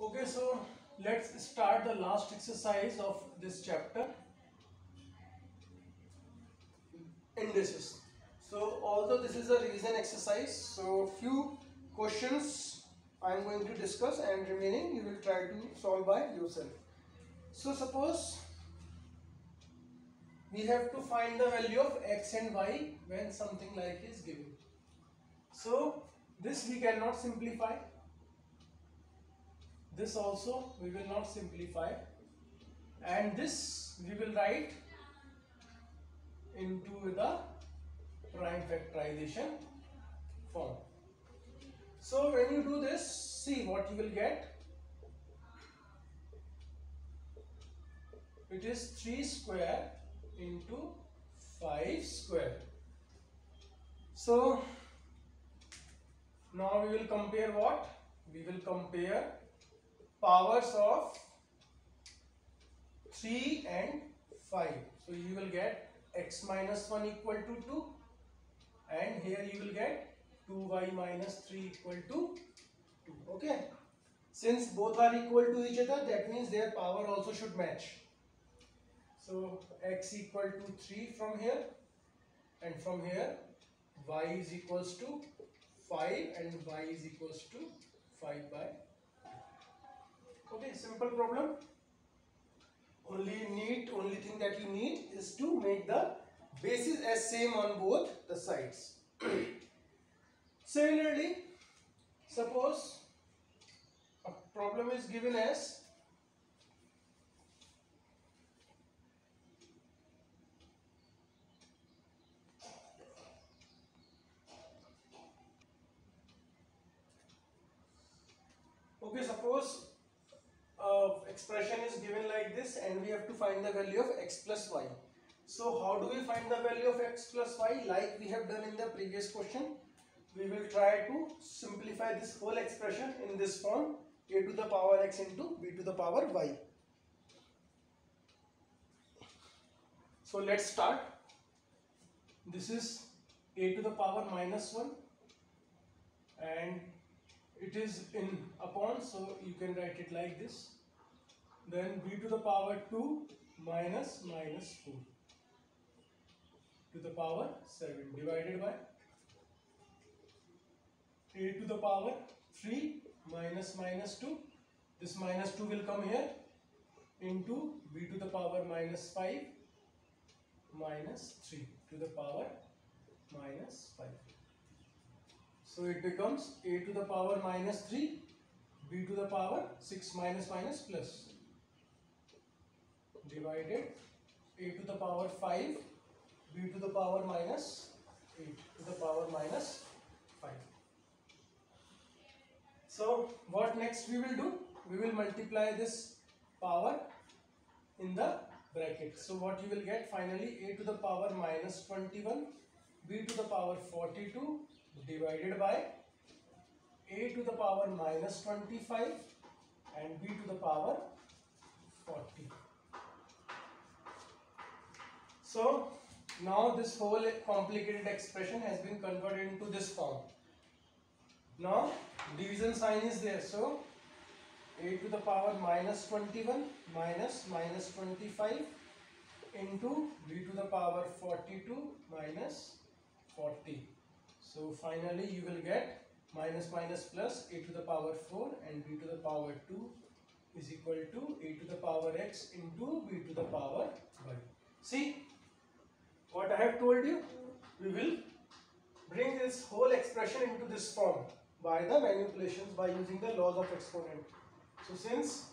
Okay, so let's start the last exercise of this chapter, indices. So although this is a revision exercise, so few questions I am going to discuss and remaining you will try to solve by yourself. So suppose we have to find the value of x and y when something like is given. So this we cannot simplify, this also we will not simplify, and this we will write into the prime factorization form. So when you do this, see what you will get. It is 3 square into 5 square. So now we will compare what? We will compare powers of 3 and 5. So you will get x minus 1 equal to 2, and here you will get 2y minus 3 equal to 2. Okay. Since both are equal to each other, that means their power also should match. So x equal to 3 from here, and from here y is equals to 5 and y is equals to 5 by. Okay, simple problem. Only thing that you need is to make the bases as same on both the sides. Similarly, suppose a problem is given as suppose expression is given like this and we have to find the value of x plus y. So how do we find the value of x plus y? Like we have done in the previous question, we will try to simplify this whole expression in this form: a to the power x into b to the power y. So let's start. This is a to the power minus 1 and it is in upon, so you can write it like this. Then b to the power 2 minus 4 to the power 7 divided by a to the power 3 minus 2. This minus 2 will come here into b to the power minus 5 minus 3 to the power minus 5. So it becomes a to the power minus 3 b to the power 6 minus plus divided a to the power 5 b to the power minus 8 to the power minus 5. So what next we will do? We will multiply this power in the bracket. So what you will get finally, a to the power minus 21 b to the power 42 divided by a to the power minus 25 and b to the power 40. So now this whole complicated expression has been converted into this form. Now division sign is there, so a to the power minus 21 minus 25 into b to the power 42 minus 40. So finally you will get minus plus a to the power 4 and b to the power 2 is equal to a to the power x into b to the power y. See what I have told you? We will bring this whole expression into this form by the manipulations, by using the laws of exponent. So since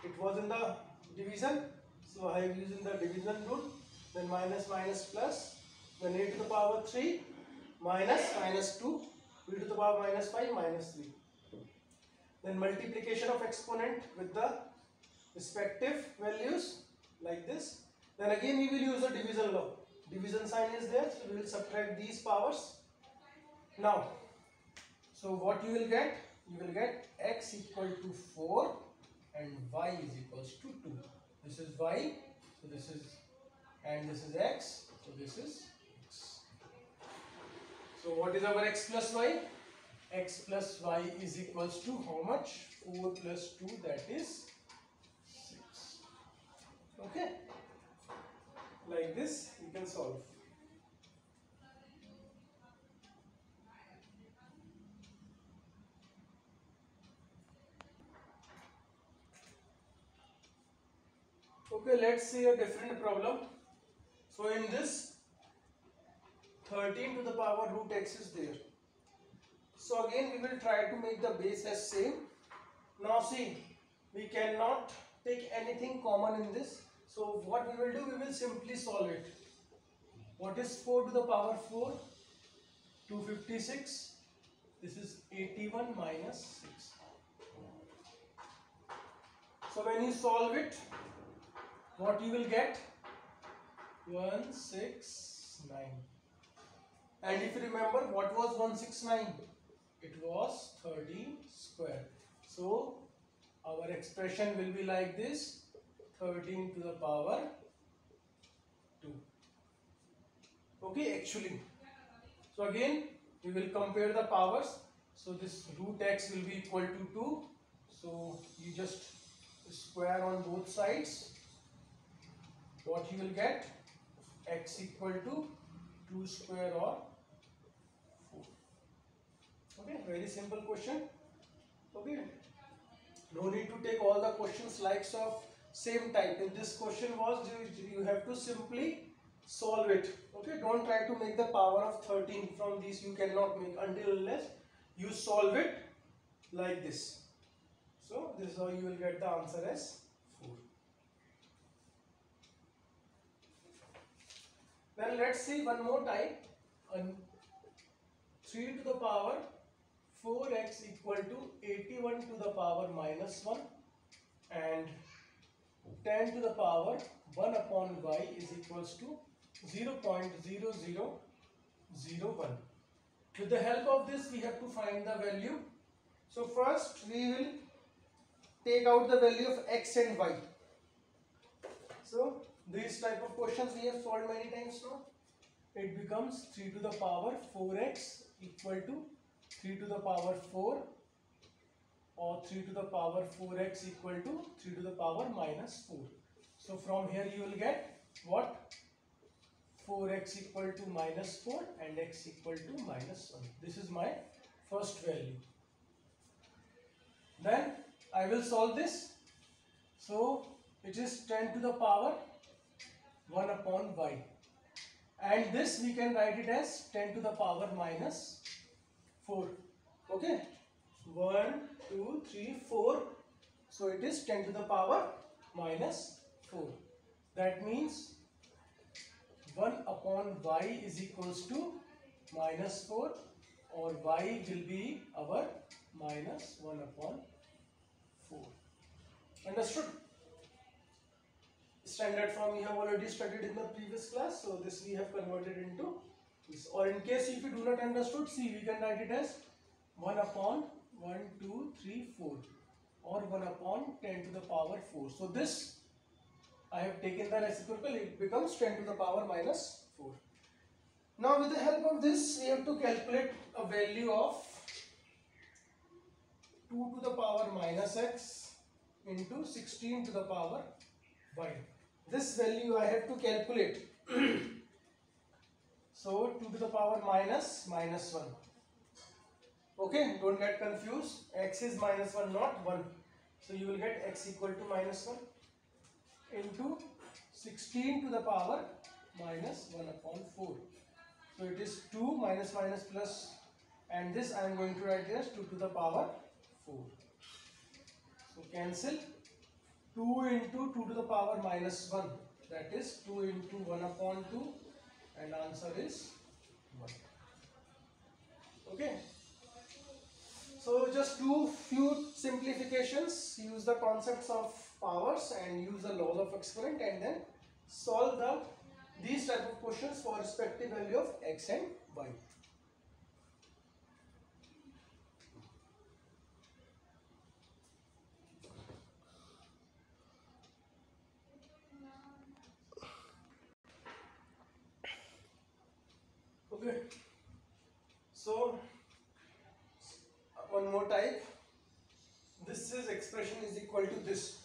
it was in the division, so I am using the division rule, then minus plus, then a to the power 3 minus 2 b to the power minus 5 minus 3. Then multiplication of exponent with the respective values like this. Then again we will use the division law. Division sign is there, so we will subtract these powers. Now, so what you will get? You will get x equal to 4 and y is equals to 2. This is y, so this is, and this is x, so this is x. So what is our x plus y? x plus y is equals to how much? 4 plus 2, that is 6. Okay, like this you can solve. Okay, let's see a different problem. So in this 13 to the power root x is there. So again we will try to make the base as same. Now see, we cannot take anything common in this. So what we will do, we will simply solve it. What is 4 to the power 4? 256. This is 81 minus 6. So when you solve it, what you will get? 169. And if you remember, what was 169? It was 13 square. So our expression will be like this: 13 to the power 2. Okay, actually. So again, we will compare the powers. So this root x will be equal to 2. So you just square on both sides. What you will get? X equal to 2 square or 4. Okay, very simple question. Okay, no need to take all the questions likes of same type. If this question was, you have to simply solve it. Okay, don't try to make the power of 13 from these. You cannot make until unless you solve it like this. So this is how you will get the answer as 4. Then let's see one more time. 3 to the power 4x equal to 81 to the power minus 1, and 10 to the power 1 upon y is equals to 0.0001. With the help of this, we have to find the value. So first we will take out the value of x and y. So these type of questions we have solved many times now. It becomes 3 to the power 4x equal to 3 to the power 4, or 3 to the power 4x equal to 3 to the power minus 4. So from here you will get what? 4x equal to minus 4 and x equal to minus 1. This is my first value. Then I will solve this. So it is 10 to the power 1 upon y. And this we can write it as 10 to the power minus 4. Okay, 1, 2, 3, 4. So it is 10 to the power minus 4. That means 1 upon y is equals to minus 4, or y will be our minus 1 upon 4. Understood? Standard form you have already studied in the previous class, so this we have converted into this. Or in case if you do not understood, see, we can write it as 1 upon 1, 2, 3, 4, or 1 upon 10 to the power 4. So this I have taken the reciprocal, it becomes 10 to the power minus 4. Now with the help of this, we have to calculate a value of 2 to the power minus x into 16 to the power y. This value I have to calculate. So 2 to the power minus 1. Okay, don't get confused. X is minus 1, not 1. So you will get x equal to minus 1 into 16 to the power minus 1 upon 4. So it is 2 minus minus plus, and this I am going to write as 2 to the power 4. So cancel. 2 into 2 to the power minus 1, that is 2 into 1 upon 2, and answer is 1. Okay. So just do few simplifications, use the concepts of powers and use the laws of exponent, and then solve these type of questions for respective value of x and y. Okay, so is expression is equal to this.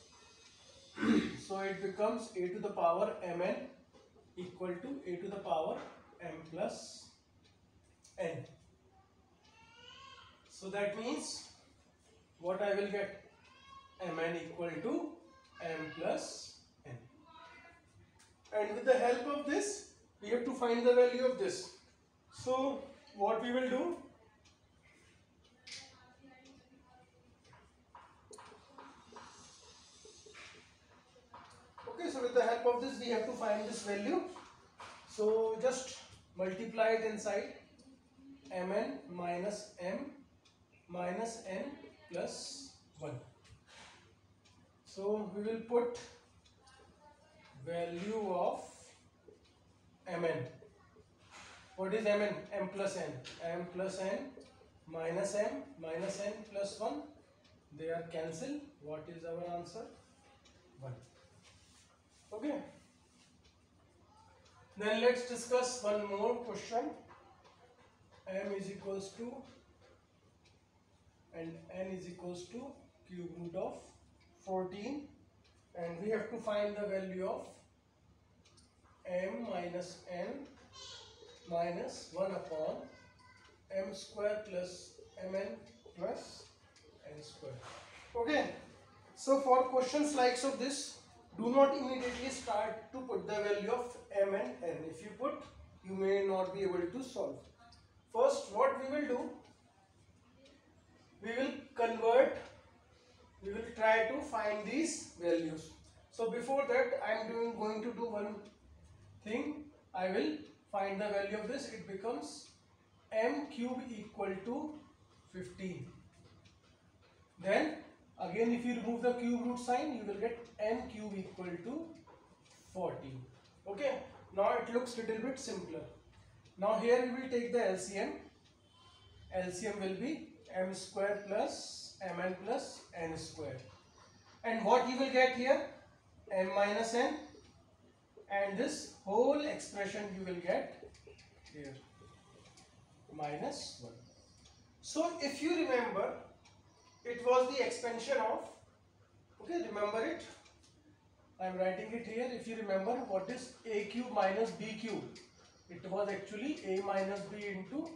So it becomes a to the power mn equal to a to the power m plus n. So that means what I will get? Mn equal to m plus n. And with the help of this, we have to find the value of this. So what we will do? Okay, so with the help of this, we have to find this value. So just multiply it inside. Mn minus m minus n plus 1. So we will put value of mn. What is mn? M plus n. M plus n minus m minus n plus 1. They are cancelled. What is our answer? 1. Okay. Then let's discuss one more question. M is equals to and n is equals to cube root of 14, and we have to find the value of m minus n minus 1 upon m square plus mn plus n square. Okay, so for questions like so this, do not immediately start to put the value of m and n. If you put, you may not be able to solve. First, what we will do, we will convert, we will try to find these values. So before that, I am going to do one thing. I will find the value of this. It becomes m cube equal to 15. Then again, if you remove the cube root sign, you will get n cube equal to 14. Okay, now it looks little bit simpler. Now here we will take the LCM. LCM will be m square plus mn plus n square. And what you will get here? M minus n, and this whole expression you will get here minus 1. So if you remember, it was the expansion of, okay, remember it? I am writing it here. If you remember, what is a cube minus b cube? It was actually a minus b into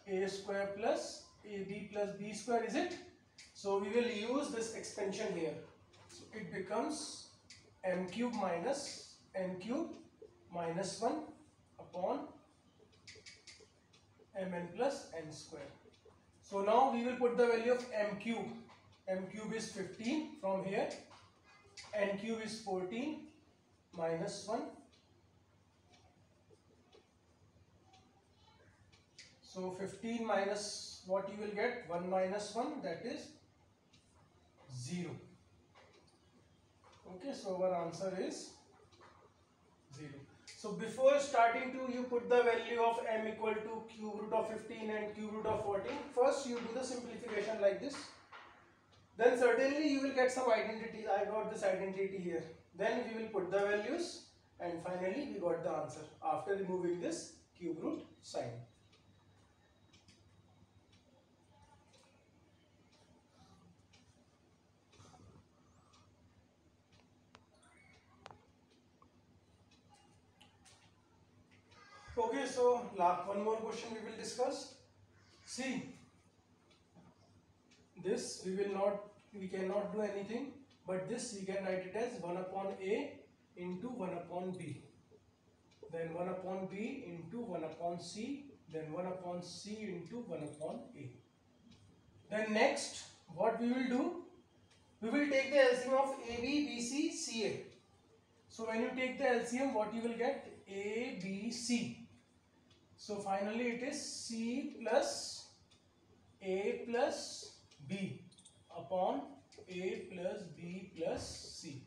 a square plus ab plus b square, is it? So we will use this expansion here. So it becomes m cube minus n cube minus 1 upon mn plus n square. So now we will put the value of m cube. M cube is 15 from here. N cube is 14 minus 1. So 15 minus what you will get? 1 minus 1, that is 0. Okay, so our answer is 0. So before starting to, you put the value of m equal to cube root of 15 and cube root of 14. First you do the simplification like this. Then certainly you will get some identity. I got this identity here. Then we will put the values, and finally we got the answer after removing this cube root sign. Okay, so one more question we will discuss. See, this we cannot do anything, but this we can write it as 1 upon a into 1 upon b, then 1 upon b into 1 upon c, then 1 upon c into 1 upon a. Then next, what we will do, we will take the LCM of ab, bc, ca. So when you take the LCM, what you will get? A, B, C. So finally it is C plus A plus B upon A plus B plus C.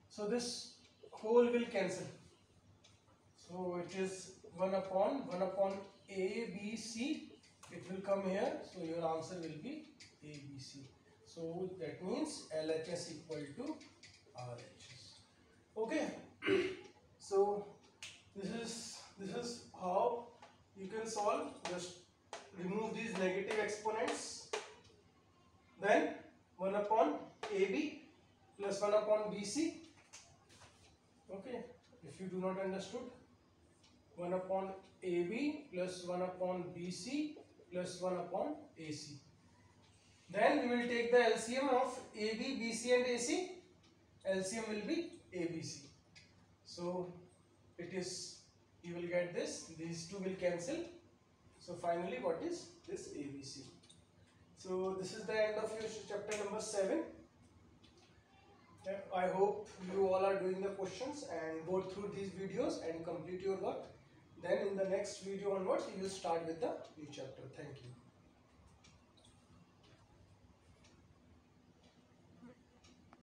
So this whole will cancel. So it is 1 upon A, B, C. It will come here. So your answer will be A, B, C. So that means LHS equal to RHS. Okay. So this is how you can solve. Just remove these negative exponents. Then 1 upon AB plus 1 upon BC. Okay, if you do not understood, 1 upon AB plus 1 upon BC plus 1 upon AC. Then we will take the LCM of AB, BC and AC. LCM will be ABC. So it is, you will get this, these two will cancel. So finally what is this ABC? So this is the end of your chapter number 7. I hope you all are doing the questions and go through these videos and complete your work. Then in the next video onwards, you will start with the new chapter. Thank you.